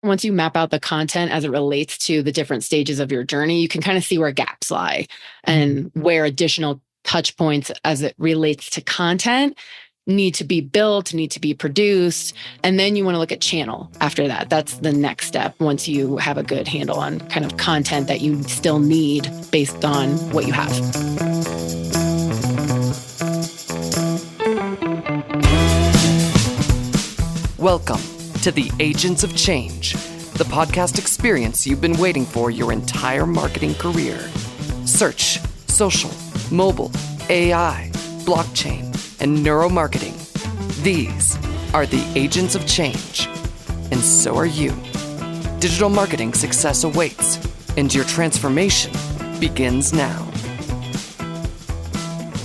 once you map out the content as it relates to the different stages of your journey, you can kind of see where gaps lie and where additional touch points as it relates to content need to be built, need to be produced. And then you want to look at channel after that. That's the next step once you have a good handle on kind of content that you still need based on what you have. Welcome to the Agents of Change, the podcast experience you've been waiting for your entire marketing career. Search, social, mobile, AI, blockchain, and neuromarketing. These are the Agents of Change, and so are you. Digital marketing success awaits, and your transformation begins now.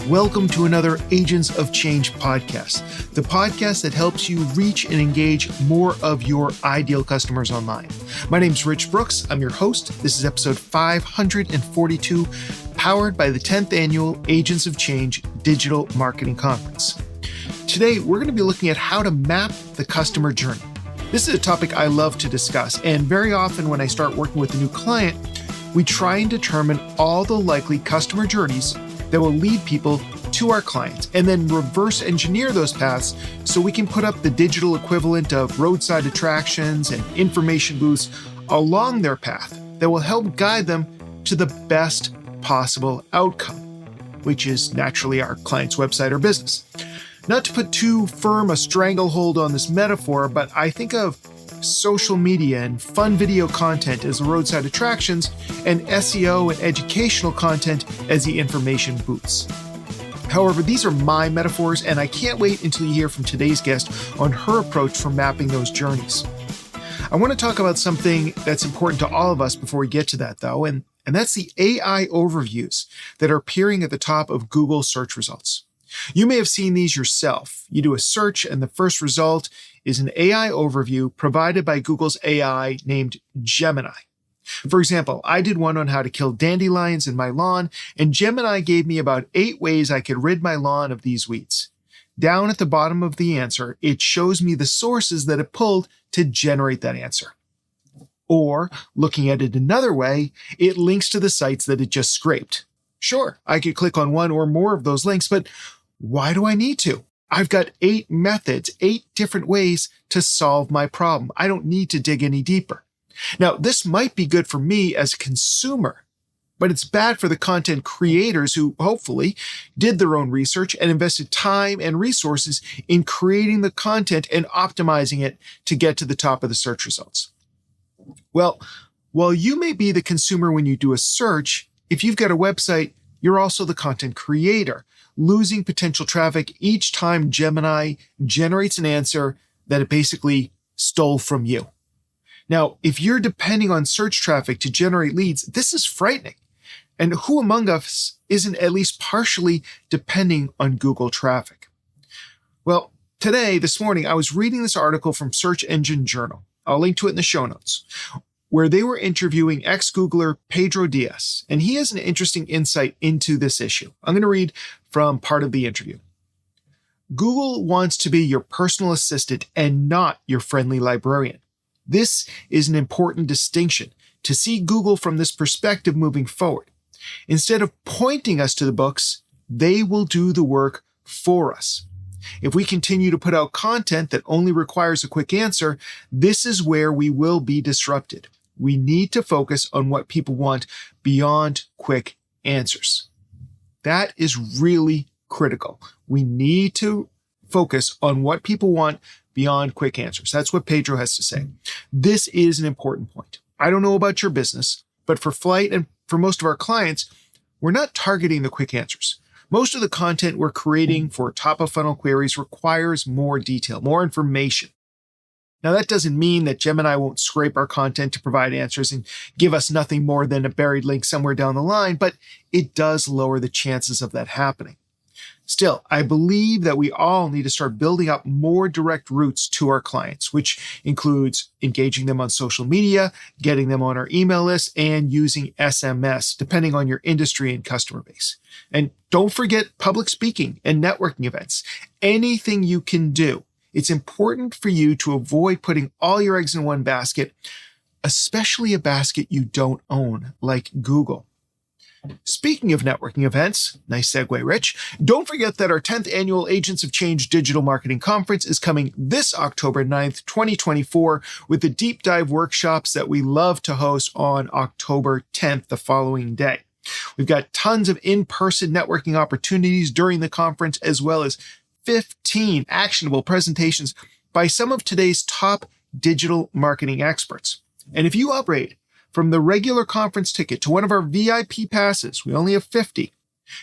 Welcome to another Agents of Change podcast, the podcast that helps you reach and engage more of your ideal customers online. My name's Rich Brooks. I'm your host. This is episode 542, powered by the 10th annual Agents of Change Digital Marketing Conference. Today, we're going to be looking at how to map the customer journey. This is a topic I love to discuss, and very often when I start working with a new client, we try and determine all the likely customer journeys that will lead people to our clients, and then reverse engineer those paths so we can put up the digital equivalent of roadside attractions and information booths along their path that will help guide them to the best possible outcome, which is naturally our client's website or business. Not to put too firm a stranglehold on this metaphor, but I think of social media and fun video content as the roadside attractions, and SEO and educational content as the information booths. However, these are my metaphors, and I can't wait until you hear from today's guest on her approach for mapping those journeys. I want to talk about something that's important to all of us before we get to that, though, and that's the AI overviews that are appearing at the top of Google search results. You may have seen these yourself. You do a search, and the first result is an AI overview provided by Google's AI named Gemini. For example, I did one on how to kill dandelions in my lawn, and Gemini gave me about 8 ways I could rid my lawn of these weeds. Down at the bottom of the answer, it shows me the sources that it pulled to generate that answer. Or, looking at it another way, it links to the sites that it just scraped. Sure, I could click on one or more of those links, but why do I need to? I've got 8 methods, 8 different ways to solve my problem. I don't need to dig any deeper. Now, this might be good for me as a consumer, but it's bad for the content creators who hopefully did their own research and invested time and resources in creating the content and optimizing it to get to the top of the search results. Well, while you may be the consumer when you do a search, if you've got a website, you're also the content creator, losing potential traffic each time Gemini generates an answer that it basically stole from you. Now, if you're depending on search traffic to generate leads, this is frightening. And who among us isn't at least partially depending on Google traffic? Well, this morning, I was reading this article from Search Engine Journal. I'll link to it in the show notes, where they were interviewing ex-Googler Pedro Diaz, and he has an interesting insight into this issue. I'm going to read from part of the interview. Google wants to be your personal assistant and not your friendly librarian. This is an important distinction to see Google from this perspective moving forward. Instead of pointing us to the books, they will do the work for us. If we continue to put out content that only requires a quick answer, this is where we will be disrupted. We need to focus on what people want beyond quick answers. That is really critical. We need to focus on what people want beyond quick answers. That's what Pedro has to say. This is an important point. I don't know about your business, but for Flight and for most of our clients, we're not targeting the quick answers. Most of the content we're creating for top-of-funnel queries requires more detail, more information. Now, that doesn't mean that Gemini won't scrape our content to provide answers and give us nothing more than a buried link somewhere down the line, but it does lower the chances of that happening. Still, I believe that we all need to start building up more direct routes to our clients, which includes engaging them on social media, getting them on our email list, and using SMS, depending on your industry and customer base. And don't forget public speaking and networking events. Anything you can do It's important for you to avoid putting all your eggs in one basket, especially a basket you don't own, like Google. Speaking of networking events, nice segue, Rich, don't forget that our 10th annual Agents of Change Digital Marketing Conference is coming this October 9th, 2024, with the deep dive workshops that we love to host on October 10th, the following day. We've got tons of in-person networking opportunities during the conference, as well as 15 actionable presentations by some of today's top digital marketing experts. And if you upgrade from the regular conference ticket to one of our VIP passes, we only have 50,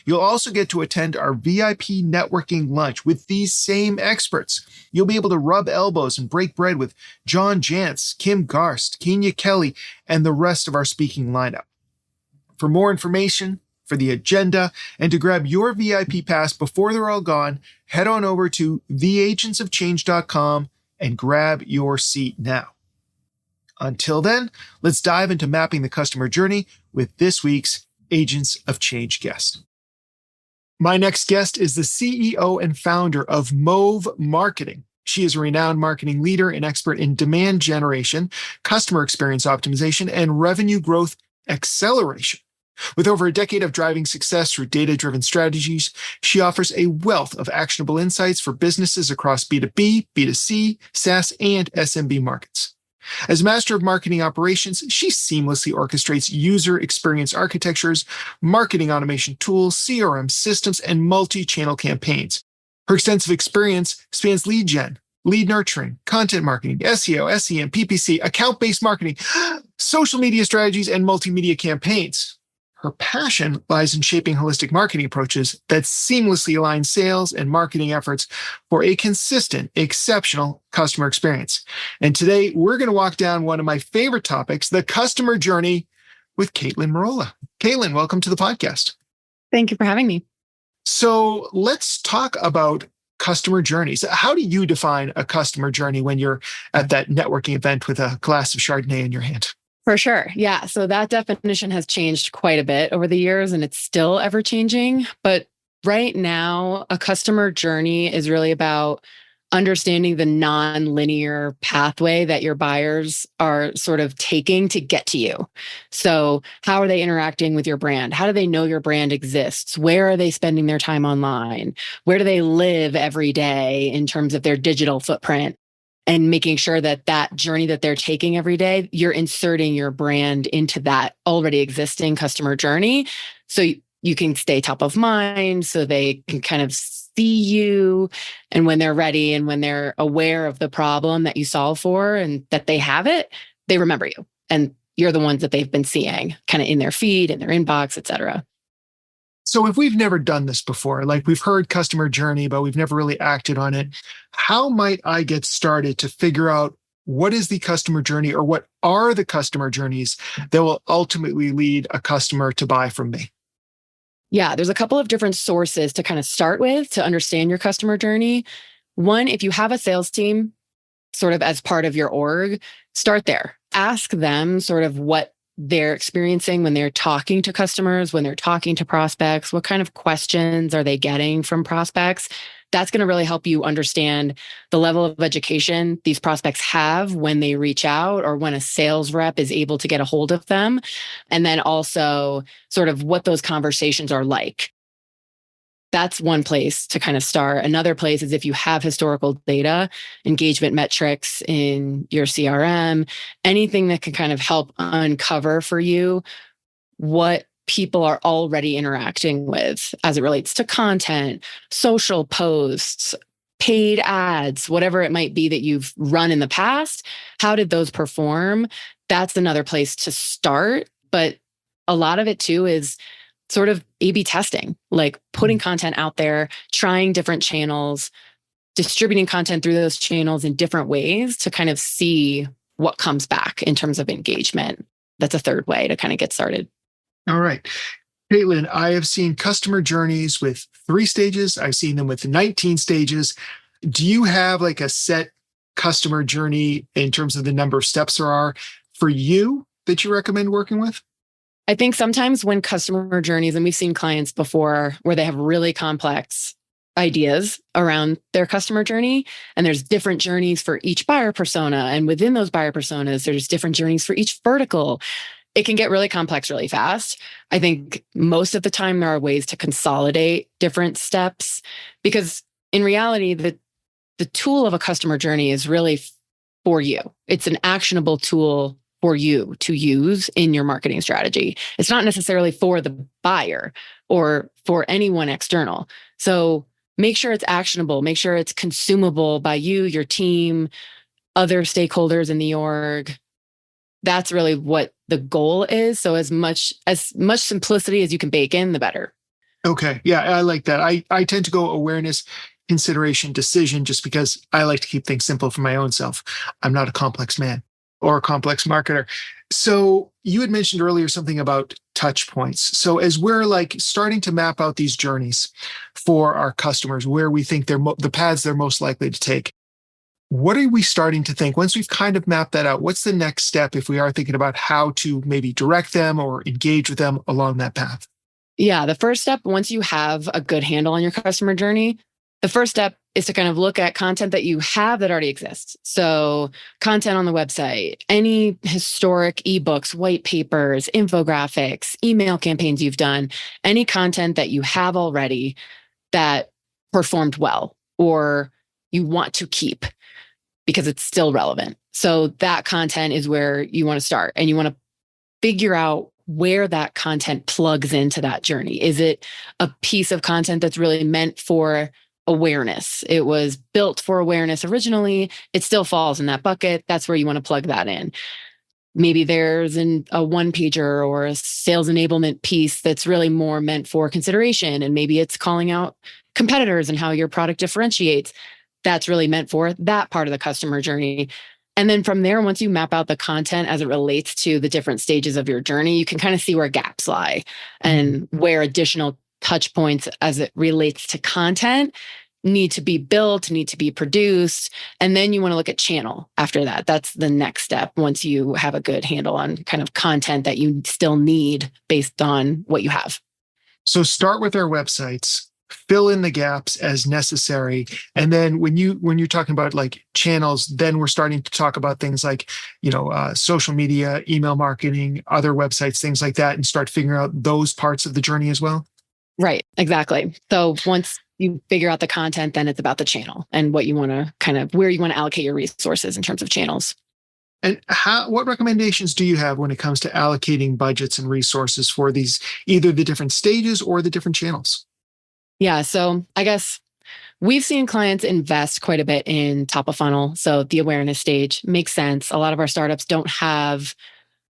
you'll also get to attend our VIP networking lunch with these same experts. You'll be able to rub elbows and break bread with John Jantz, Kim Garst, Kenya Kelly, and the rest of our speaking lineup. For more information, for the agenda, and to grab your VIP pass before they're all gone, head on over to theagentsofchange.com and grab your seat now. Until then, let's dive into mapping the customer journey with this week's Agents of Change guest. My next guest is the CEO and founder of Mauve Marketing. She is a renowned marketing leader and expert in demand generation, customer experience optimization, and revenue growth acceleration. With over a decade of driving success through data-driven strategies, she offers a wealth of actionable insights for businesses across B2B, B2C, SaaS, and SMB markets. As master of marketing operations, she seamlessly orchestrates user experience architectures, marketing automation tools, CRM systems, and multi-channel campaigns. Her extensive experience spans lead gen, lead nurturing, content marketing, SEO, SEM, PPC, account-based marketing, social media strategies, and multimedia campaigns. Her passion lies in shaping holistic marketing approaches that seamlessly align sales and marketing efforts for a consistent, exceptional customer experience. And today, we're going to walk down one of my favorite topics, the customer journey, with Kaitlyn Merola. Kaitlyn, welcome to the podcast. Thank you for having me. So let's talk about customer journeys. How do you define a customer journey when you're at that networking event with a glass of Chardonnay in your hand? For sure. Yeah. So that definition has changed quite a bit over the years and it's still ever changing. But right now, a customer journey is really about understanding the non-linear pathway that your buyers are sort of taking to get to you. So how are they interacting with your brand? How do they know your brand exists? Where are they spending their time online? Where do they live every day in terms of their digital footprint? And making sure that that journey that they're taking every day, you're inserting your brand into that already existing customer journey. So you can stay top of mind, so they can kind of see you. And when they're ready and when they're aware of the problem that you solve for and that they have it, they remember you. And you're the ones that they've been seeing kind of in their feed, in their inbox, et cetera. So if we've never done this before, like we've heard customer journey, but we've never really acted on it, how might I get started to figure out what is the customer journey or what are the customer journeys that will ultimately lead a customer to buy from me? Yeah, there's a couple of different sources to kind of start with to understand your customer journey. One, if you have a sales team sort of as part of your org, start there. Ask them sort of what they're experiencing when they're talking to customers, when they're talking to prospects, what kind of questions are they getting from prospects? That's going to really help you understand the level of education these prospects have when they reach out or when a sales rep is able to get a hold of them. And then also sort of what those conversations are like. That's one place to kind of start. Another place is if you have historical data, engagement metrics in your CRM, anything that can kind of help uncover for you what people are already interacting with as it relates to content, social posts, paid ads, whatever it might be that you've run in the past. How did those perform? That's another place to start. But a lot of it too is sort of A/B testing, like putting content out there, trying different channels, distributing content through those channels in different ways to kind of see what comes back in terms of engagement. That's a third way to kind of get started. All right. Kaitlyn, I have seen customer journeys with 3 stages. I've seen them with 19 stages. Do you have like a set customer journey in terms of the number of steps there are for you that you recommend working with? I think sometimes when customer journeys, and we've seen clients before where they have really complex ideas around their customer journey. And there's different journeys for each buyer persona. And within those buyer personas, there's different journeys for each vertical. It can get really complex really fast. I think most of the time there are ways to consolidate different steps because in reality, the tool of a customer journey is really for you. It's an actionable tool for you to use in your marketing strategy. It's not necessarily for the buyer or for anyone external. So make sure it's actionable, make sure it's consumable by you, your team, other stakeholders in the org. That's really what the goal is. So as much simplicity as you can bake in, the better. Okay. Yeah, I like that. I tend to go awareness, consideration, decision, just because I like to keep things simple for my own self. I'm not a complex man or a complex marketer. So you had mentioned earlier something about touch points. So as we're like starting to map out these journeys for our customers, where we think the paths they're most likely to take, what are we starting to think once we've kind of mapped that out? What's the next step if we are thinking about how to maybe direct them or engage with them along that path? Yeah, the first step, once you have a good handle on your customer journey, the first step is to kind of look at content that you have that already exists. So content on the website, any historic ebooks, white papers, infographics, email campaigns you've done, any content that you have already that performed well or you want to keep because it's still relevant. So that content is where you want to start and you want to figure out where that content plugs into that journey. Is it a piece of content that's really meant for awareness? It was built for awareness originally. It still falls in that bucket. That's where you want to plug that in. Maybe there's a one pager or a sales enablement piece that's really more meant for consideration. And maybe it's calling out competitors and how your product differentiates. That's really meant for that part of the customer journey. And then from there, once you map out the content as it relates to the different stages of your journey, you can kind of see where gaps lie and where additional touch points as it relates to content need to be built, need to be produced. And then you want to look at channel after that. That's the next step once you have a good handle on kind of content that you still need based on what you have. So start with our websites, fill in the gaps as necessary. And then when you're talking about like channels, then we're starting to talk about things like, social media, email marketing, other websites, things like that, and start figuring out those parts of the journey as well. Right, exactly. So once you figure out the content, then it's about the channel and what you want to where you want to allocate your resources in terms of channels. And what recommendations do you have when it comes to allocating budgets and resources for these, either the different stages or the different channels? Yeah. So I guess we've seen clients invest quite a bit in top of funnel. So the awareness stage makes sense. A lot of our startups don't have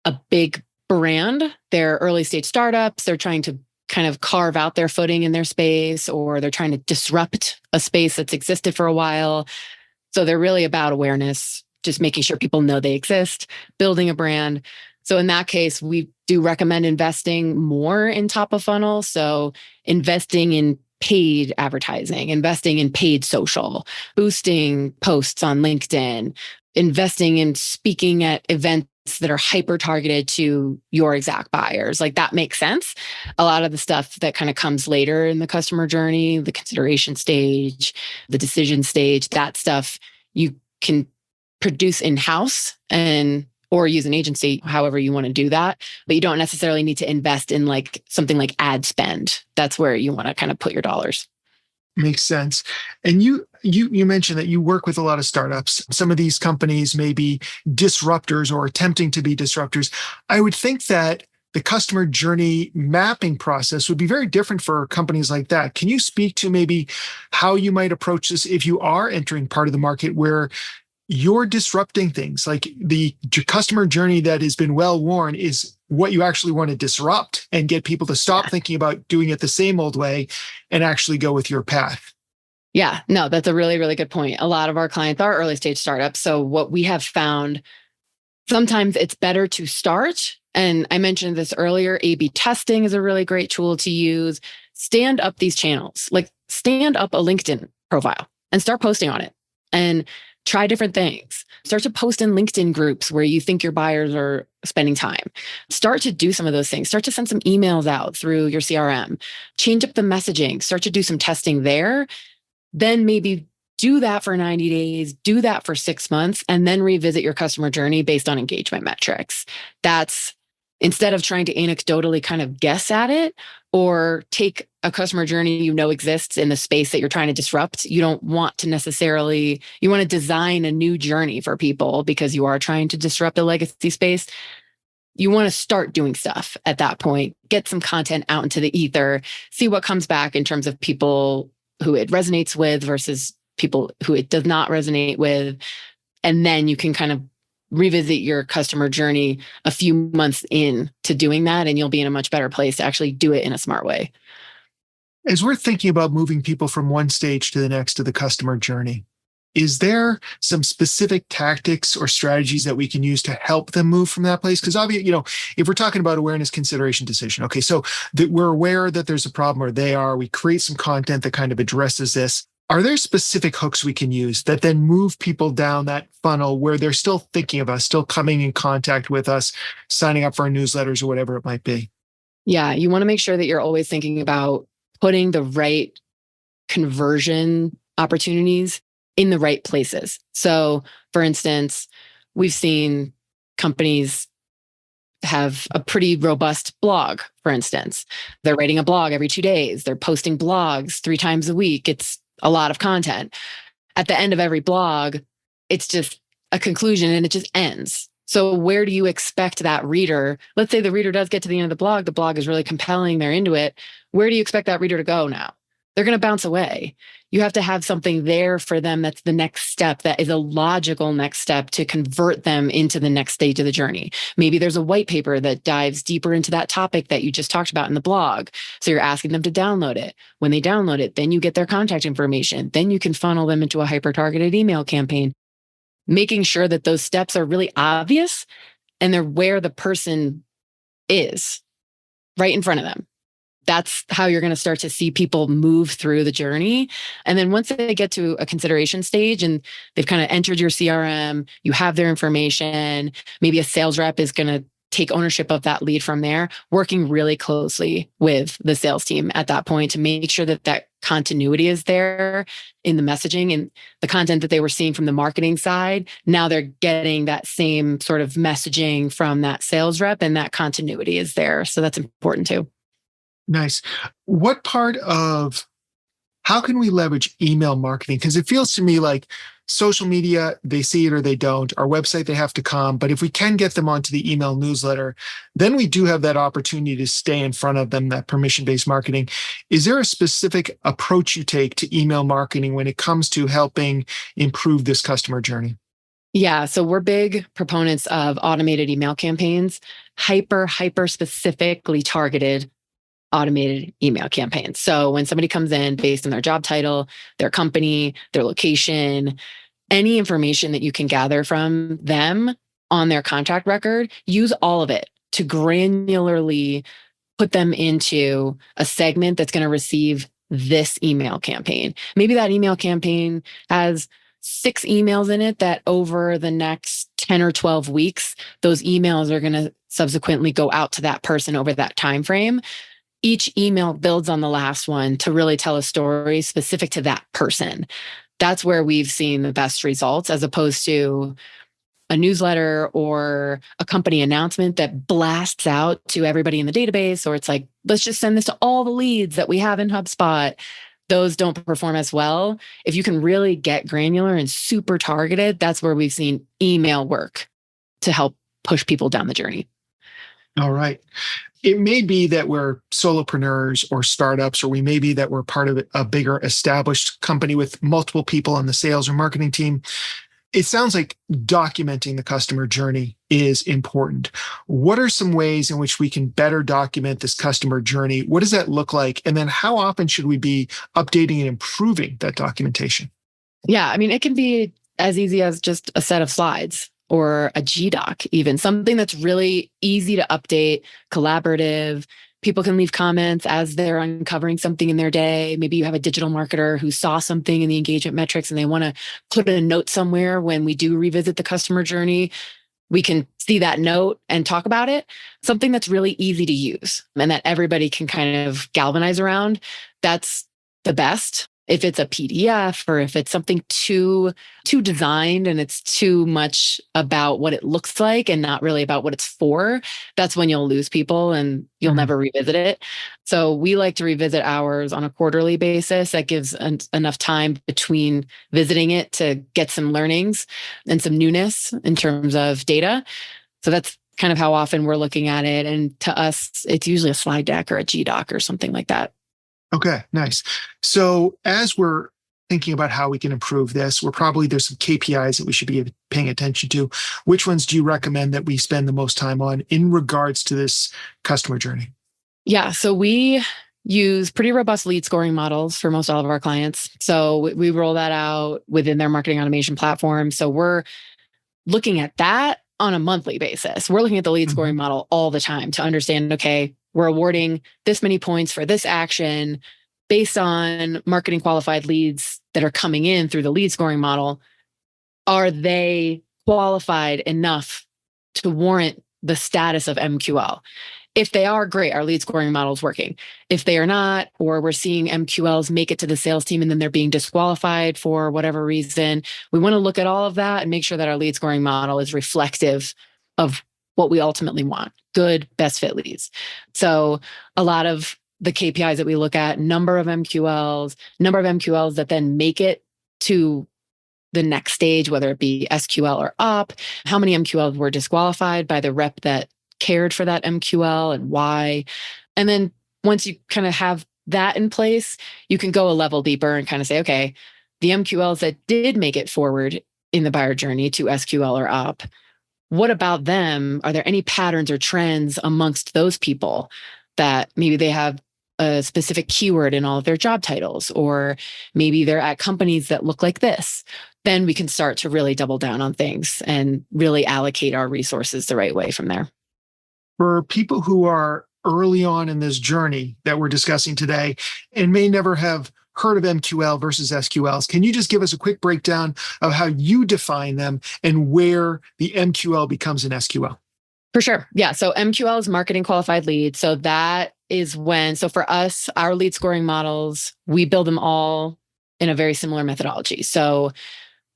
a big brand. They're early stage startups. They're trying to kind of carve out their footing in their space, or they're trying to disrupt a space that's existed for a while. So they're really about awareness, just making sure people know they exist, building a brand. So in that case, we do recommend investing more in top of funnel. So investing in paid advertising, investing in paid social, boosting posts on LinkedIn, investing in speaking at events that are hyper targeted to your exact buyers. Like that makes sense. A lot of the stuff that kind of comes later in the customer journey, the consideration stage, the decision stage, that stuff you can produce in-house or use an agency, however you want to do that. But you don't necessarily need to invest in like something like ad spend. That's where you want to kind of put your dollars. Makes sense. And you mentioned that you work with a lot of startups. Some of these companies may be disruptors or attempting to be disruptors. I would think that the customer journey mapping process would be very different for companies like that. Can you speak to maybe how you might approach this if you are entering part of the market where you're disrupting things? Like the customer journey that has been well worn is what you actually want to disrupt and get people to stop thinking about doing it the same old way and actually go with your path. Yeah, no, that's a really, really good point. A lot of our clients are early stage startups. So what we have found, sometimes it's better to start. And I mentioned this earlier, A/B testing is a really great tool to use. Stand up these channels, like stand up a LinkedIn profile and start posting on it. And Try different things. Start to post in LinkedIn groups where you think your buyers are spending time. Start to do some of those things. Start to send some emails out through your CRM. Change up the messaging. Start to do some testing there. Then maybe do that for 90 days, do that for 6 months, and then revisit your customer journey based on engagement metrics. That's instead of trying to anecdotally kind of guess at it or take a customer journey you know exists in the space that you're trying to disrupt. You don't want to necessarily, you want to design a new journey for people because you are trying to disrupt a legacy space. You want to start doing stuff at that point, get some content out into the ether, see what comes back in terms of people who it resonates with versus people who it does not resonate with. And then you can kind of revisit your customer journey a few months in to doing that, and you'll be in a much better place to actually do it in a smart way. As we're thinking about moving people from one stage to the next to the customer journey, is there some specific tactics or strategies that we can use to help them move from that place? Because obviously, if we're talking about awareness, consideration, decision, okay, so that we're aware that there's a problem or we create some content that kind of addresses this. Are there specific hooks we can use that then move people down that funnel where they're still thinking of us, still coming in contact with us, signing up for our newsletters or whatever it might be? Yeah, you want to make sure that you're always thinking about putting the right conversion opportunities in the right places. So, for instance, we've seen companies have a pretty robust blog, for instance. They're writing a blog every 2 days. They're posting blogs 3 times a week. It's a lot of content. At the end of every blog, it's just a conclusion and it just ends. So where do you expect that reader? Let's say the reader does get to the end of the blog is really compelling, they're into it. Where do you expect that reader to go now? They're going to bounce away. You have to have something there for them that's the next step, that is a logical next step to convert them into the next stage of the journey. Maybe there's a white paper that dives deeper into that topic that you just talked about in the blog. So you're asking them to download it. When they download it, then you get their contact information. Then you can funnel them into a hyper-targeted email campaign, making sure that those steps are really obvious and they're where the person is, right in front of them. That's how you're going to start to see people move through the journey. And then once they get to a consideration stage and they've kind of entered your CRM, you have their information, maybe a sales rep is going to take ownership of that lead from there, working really closely with the sales team at that point to make sure that that continuity is there in the messaging and the content that they were seeing from the marketing side. Now they're getting that same sort of messaging from that sales rep and that continuity is there. So that's important too. Nice. What part of how can we leverage email marketing? Because it feels to me like social media, they see it or they don't. Our website, they have to come. But if we can get them onto the email newsletter, then we do have that opportunity to stay in front of them, that permission-based marketing. Is there a specific approach you take to email marketing when it comes to helping improve this customer journey? Yeah, so we're big proponents of automated email campaigns, hyper specifically targeted automated email campaigns. So when somebody comes in based on their job title, their company, their location, any information that you can gather from them on their contact record, use all of it to granularly put them into a segment that's going to receive this email campaign. Maybe that email campaign has 6 emails in it that over the next 10 or 12 weeks, those emails are going to subsequently go out to that person over that time frame. Each email builds on the last one to really tell a story specific to that person. That's where we've seen the best results, as opposed to a newsletter or a company announcement that blasts out to everybody in the database, or it's like, let's just send this to all the leads that we have in HubSpot. Those don't perform as well. If you can really get granular and super targeted, that's where we've seen email work to help push people down the journey. All right. It may be that we're solopreneurs or startups, or we may be that we're part of a bigger established company with multiple people on the sales or marketing team. It sounds like documenting the customer journey is important. What are some ways in which we can better document this customer journey? What does that look like? And then how often should we be updating and improving that documentation? Yeah, I mean, it can be as easy as just a set of slides or a GDoc, even something that's really easy to update, collaborative, People can leave comments as they're uncovering something in their day. Maybe you have a digital marketer who saw something in the engagement metrics and they want to put a note somewhere when we do revisit the customer journey. We can see that note and talk about it. Something that's really easy to use and that everybody can kind of galvanize around. That's the best. If it's a PDF or if it's something too designed and it's too much about what it looks like and not really about what it's for, that's when you'll lose people and you'll never revisit it. So we like to revisit ours on a quarterly basis. That gives enough time between visiting it to get some learnings and some newness in terms of data. So that's kind of how often we're looking at it. And to us, it's usually a slide deck or a GDoc or something like that. Okay, nice. So as we're thinking about how we can improve this, there's some KPIs that we should be paying attention to. Which ones do you recommend that we spend the most time on in regards to this customer journey? Yeah, so we use pretty robust lead scoring models for most all of our clients. So we roll that out within their marketing automation platform. So we're looking at that on a monthly basis. We're looking at the lead scoring model all the time to understand, okay, we're awarding this many points for this action based on marketing qualified leads that are coming in through the lead scoring model. Are they qualified enough to warrant the status of MQL? If they are, great, our lead scoring model is working. If they are not, or we're seeing MQLs make it to the sales team and then they're being disqualified for whatever reason, we want to look at all of that and make sure that our lead scoring model is reflective of what we ultimately want, good, best fit leads. So a lot of the KPIs that we look at, number of MQLs that then make it to the next stage, whether it be SQL or up, how many MQLs were disqualified by the rep that cared for that MQL and why. And then once you kind of have that in place, you can go a level deeper and kind of say, okay, the MQLs that did make it forward in the buyer journey to SQL or up, what about them? Are there any patterns or trends amongst those people that maybe they have a specific keyword in all of their job titles, or maybe they're at companies that look like this? Then we can start to really double down on things and really allocate our resources the right way from there. For people who are early on in this journey that we're discussing today and may never have heard of MQL versus SQLs, can you just give us a quick breakdown of how you define them and where the MQL becomes an SQL? For sure. Yeah. So MQL is marketing qualified lead. So that is so for us, our lead scoring models, we build them all in a very similar methodology. So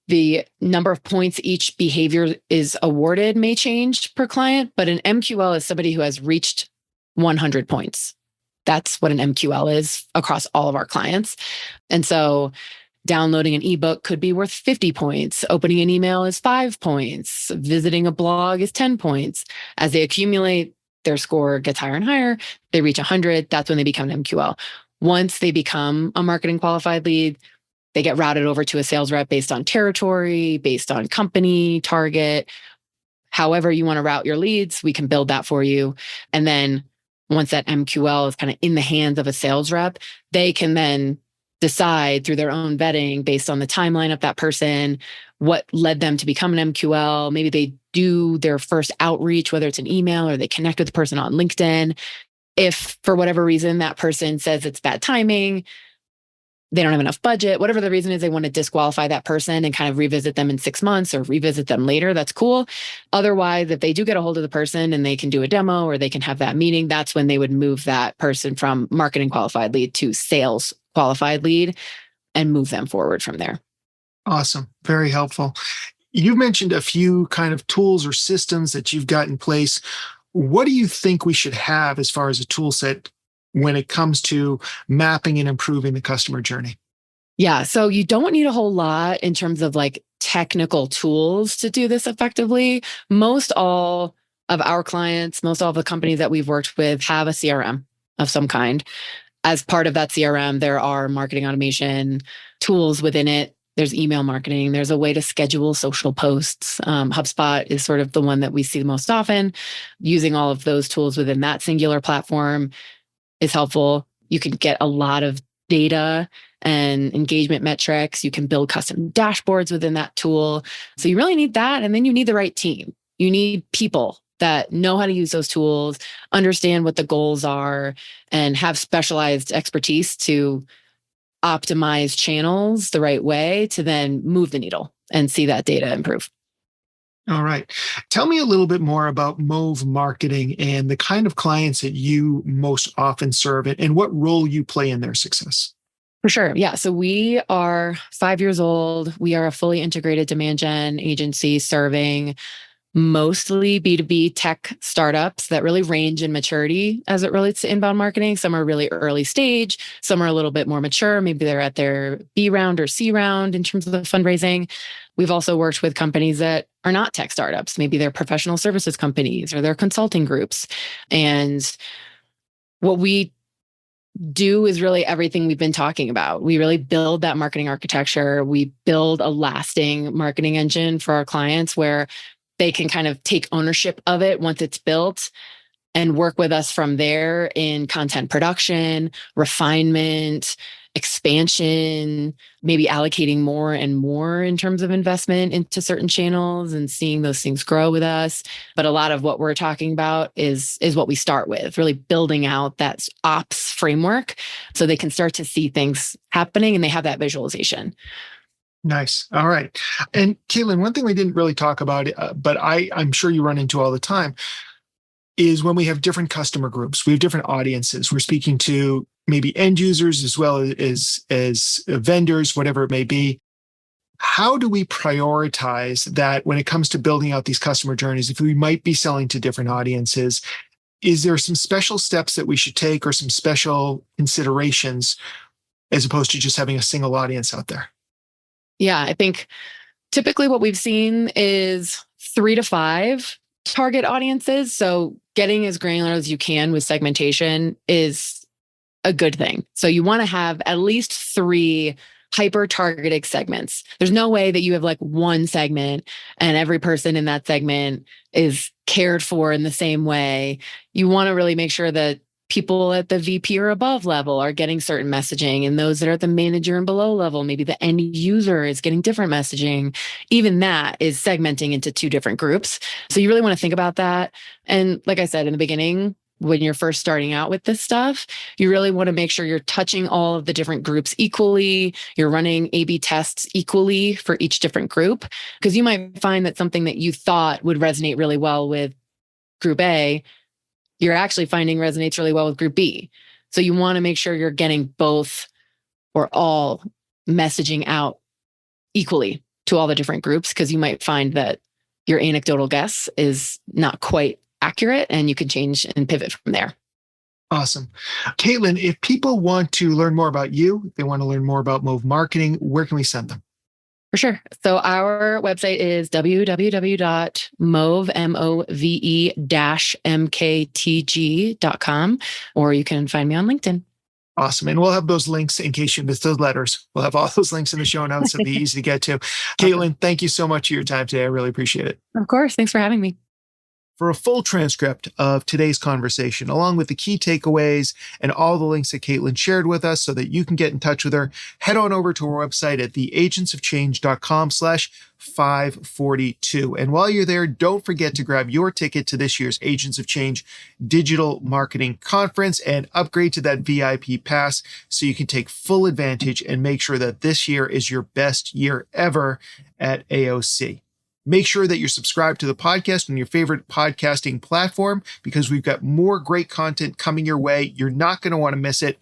the number of points each behavior is awarded may change per client, but an MQL is somebody who has reached 100 points. That's what an MQL is across all of our clients. And so downloading an ebook could be worth 50 points. Opening an email is 5 points. Visiting a blog is 10 points. As they accumulate, their score gets higher and higher. They reach 100. That's when they become an MQL. Once they become a marketing qualified lead, they get routed over to a sales rep based on territory, based on company, target. However you want to route your leads, we can build that for you. And then once that MQL is kind of in the hands of a sales rep, they can then decide through their own vetting based on the timeline of that person, what led them to become an MQL. Maybe they do their first outreach, whether it's an email or they connect with the person on LinkedIn. If for whatever reason that person says it's bad timing, they don't have enough budget, whatever the reason is, they want to disqualify that person and kind of revisit them in 6 months or revisit them later, that's cool. Otherwise, if they do get a hold of the person and they can do a demo or they can have that meeting, that's when they would move that person from marketing qualified lead to sales qualified lead and move them forward from there. Awesome. Very helpful. You mentioned a few kind of tools or systems that you've got in place. What do you think we should have as far as a tool set when it comes to mapping and improving the customer journey? Yeah. So you don't need a whole lot in terms of like technical tools to do this effectively. Most all of our clients, most all of the companies that we've worked with have a CRM of some kind. As part of that CRM, there are marketing automation tools within it. There's email marketing. There's a way to schedule social posts. HubSpot is sort of the one that we see the most often. Using all of those tools within that singular platform is helpful. You can get a lot of data and engagement metrics. You can build custom dashboards within that tool. So you really need that. And then you need the right team. You need people that know how to use those tools, understand what the goals are, and have specialized expertise to optimize channels the right way to then move the needle and see that data improve. All right. Tell me a little bit more about Move Marketing and the kind of clients that you most often serve and what role you play in their success. For sure. Yeah. So we are 5 years old. We are a fully integrated demand gen agency serving mostly B2B tech startups that really range in maturity as it relates to inbound marketing. Some are really early stage, some are a little bit more mature. Maybe they're at their B round or C round in terms of the fundraising. We've also worked with companies that are not tech startups. Maybe they're professional services companies or they're consulting groups. And what we do is really everything we've been talking about. We really build that marketing architecture. We build a lasting marketing engine for our clients where they can kind of take ownership of it once it's built and work with us from there in content production, refinement, expansion, maybe allocating more and more in terms of investment into certain channels and seeing those things grow with us. But a lot of what we're talking about is what we start with, really building out that ops framework so they can start to see things happening and they have that visualization. Nice. All right. And Kaitlyn, one thing we didn't really talk about, but I'm sure you run into all the time, is when we have different customer groups, we have different audiences. We're speaking to maybe end users as well as vendors, whatever it may be. How do we prioritize that when it comes to building out these customer journeys? If we might be selling to different audiences, is there some special steps that we should take or some special considerations as opposed to just having a single audience out there? Yeah, I think typically what we've seen is 3 to 5 target audiences. So getting as granular as you can with segmentation is a good thing. So you want to have at least 3 hyper targeted segments. There's no way that you have like one segment and every person in that segment is cared for in the same way. You want to really make sure that people at the VP or above level are getting certain messaging, and those that are at the manager and below level, maybe the end user is getting different messaging. Even that is segmenting into 2 different groups. So you really want to think about that. And like I said in the beginning, when you're first starting out with this stuff, you really want to make sure you're touching all of the different groups equally. You're running A/B tests equally for each different group, because you might find that something that you thought would resonate really well with group A, you're actually finding resonates really well with group B. So you want to make sure you're getting both or all messaging out equally to all the different groups, because you might find that your anecdotal guess is not quite accurate and you can change and pivot from there. Awesome. Kaitlyn, if people want to learn more about you, if they want to learn more about Move Marketing, where can we send them? For sure. So our website is www.move-mktg.com, or you can find me on LinkedIn. Awesome. And we'll have those links in case you missed those letters. We'll have all those links in the show notes. It'll be easy to get to. Kaitlyn, thank you so much for your time today. I really appreciate it. Of course. Thanks for having me. For a full transcript of today's conversation, along with the key takeaways and all the links that Kaitlyn shared with us so that you can get in touch with her, head on over to our website at theagentsofchange.com/542. And while you're there, don't forget to grab your ticket to this year's Agents of Change Digital Marketing Conference and upgrade to that VIP pass so you can take full advantage and make sure that this year is your best year ever at AOC. Make sure that you're subscribed to the podcast on your favorite podcasting platform, because we've got more great content coming your way. You're not going to want to miss it.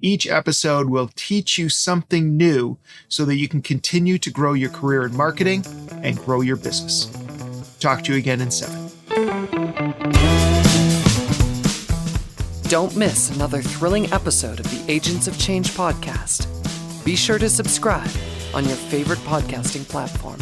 Each episode will teach you something new so that you can continue to grow your career in marketing and grow your business. Talk to you again in 7. Don't miss another thrilling episode of the Agents of Change podcast. Be sure to subscribe on your favorite podcasting platform.